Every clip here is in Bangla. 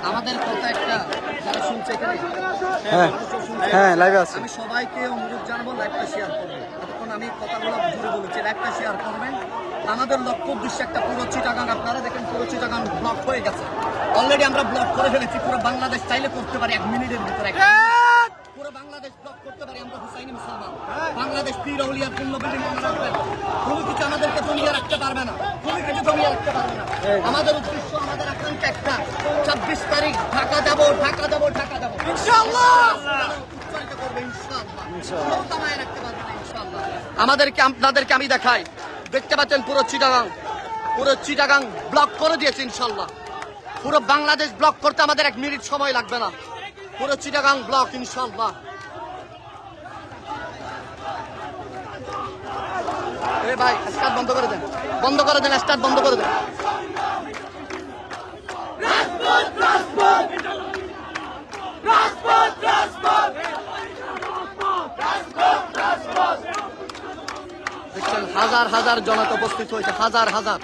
আমাদের কথা একটা যারা শুনছে এখানে হ্যাঁ লাইভে আছে। আমি সবাইকে অনুরোধ জানাবো লাইভটা শেয়ার করবেন। এতক্ষণ আমি কথাগুলো জুড়ে বলেছি, লাইভটা শেয়ার করবেন। আমাদের লক্ষ্য উদ্দেশ্যে একটা পুরো চিটাগাং, আপনারা দেখেন পুরো চিটাগাং ব্লক হয়ে গেছে। অলরেডি আমরা ব্লক করে ফেলেছি। পুরো বাংলাদেশ চাইলে করতে পারি 1 মিনিটের ভিতরে। পুরো বাংলাদেশ ব্লক করতে পারি আমরা। হুসাইনি মুসলমান বাংলাদেশ পীর আউলিয়ার পূর্ণ বিল্ডিং মনে রাখবেন। কোনো কিছু আমাদেরকে জমিয়ে রাখতে পারবে না, কোনো কিছু জমিয়ে রাখতে পারবে না। আমাদের উদ্দেশ্য, আমাদের আকাঙ্ক্ষা একটা, 26 তারিখ ঢাকা যাবো, ঢাকা যাবো, ঢাকা যাবো ইনশাআল্লাহ। উচ্চারিত করবে ইনশাআল্লাহ। থামায় রাখতে পারবে না ইনশাআল্লাহ। আপনাদেরকে আমি দেখাই, দেখতে পাচ্ছেন পুরো চিটাগাং ব্লক করে দিয়েছে ইনশাআল্লাহ। পুরো বাংলাদেশ ব্লক করতে আমাদের 1 মিনিট সময় লাগবে না। পুরো চিটাগাং ব্লক ইনশাআল্লাহ। এ ভাই স্টার্ট বন্ধ করে দেন, বন্ধ করে দেন, স্টার্ট বন্ধ করে দেন। দেখছেন হাজার হাজার জনতা উপস্থিত হয়েছে, হাজার হাজার।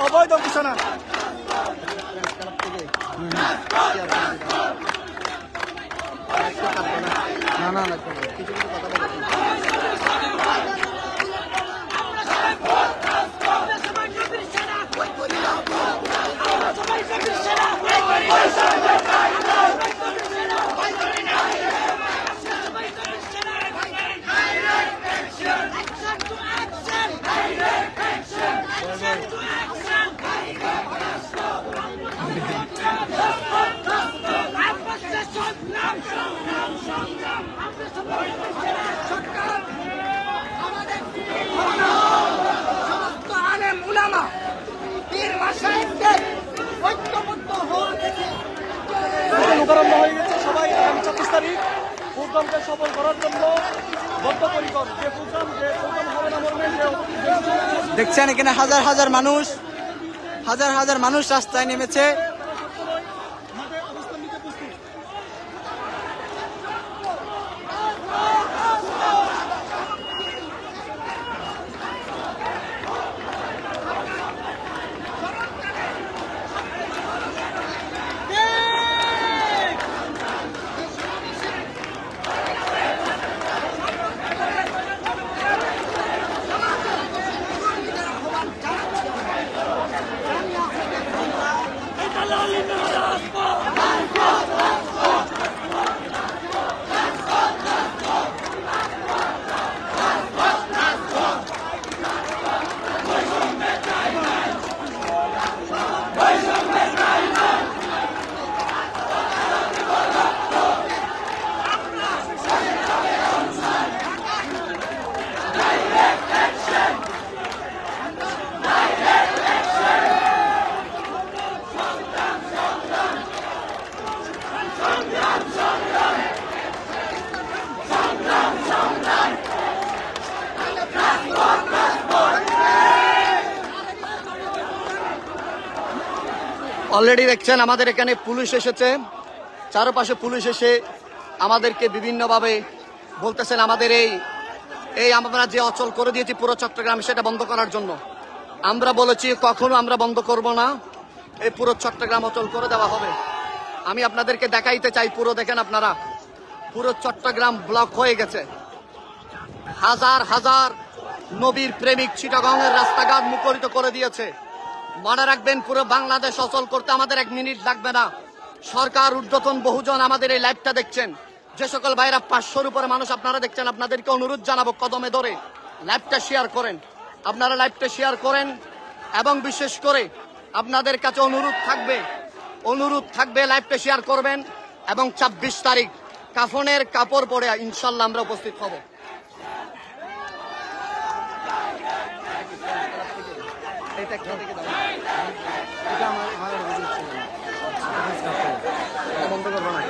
অবৈধ ঘোষণা না না কিছু কিছু কথা বলেছি। লোকারণ্য হয়ে গেছে সবাই। আগামী 26 তারিখ প্রোগ্রামকে সফল করার জন্য বদ্ধপরিকর। যে প্রোগ্রাম হবে না মরবে। দেখছেন এখানে হাজার হাজার মানুষ রাস্তায় নেমেছে। অলরেডি দেখছেন আমাদের এখানে পুলিশ এসেছে, চারপাশে পুলিশ এসে আমাদেরকে বিভিন্নভাবে বলতেছেন আমাদের এই আমরা যে অচল করে দিয়েছি পুরো চট্টগ্রাম, সেটা বন্ধ করার জন্য। আমরা বলেছি কখনো আমরা বন্ধ করব না, এই পুরো চট্টগ্রাম অচল করে দেওয়া হবে। আমি আপনাদেরকে দেখাইতে চাই, পুরো দেখেন আপনারা, পুরো চট্টগ্রাম ব্লক হয়ে গেছে। হাজার হাজার নবীর প্রেমিক চিটাগাংয়ের রাস্তাঘাট মুখরিত করে দিয়েছে। মনে রাখবেন, পুরো বাংলাদেশ অচল করতে আমাদের 1 মিনিট লাগবে না। সরকার, ঊর্ধ্বতন বহুজন আমাদের এই লাইভটা দেখছেন, যে সকল ভাইরা 500-র উপরে মানুষ আপনারা দেখছেন, আপনাদেরকে অনুরোধ জানাবো কদমে ধরে লাইভটা শেয়ার করেন। আপনারা লাইভটা শেয়ার করেন এবং বিশেষ করে আপনাদের কাছে অনুরোধ থাকবে লাইভটা শেয়ার করবেন। এবং 26 তারিখ কাফনের কাপড় পরে ইনশাল্লাহ আমরা উপস্থিত হব। বন্ধ করবো না।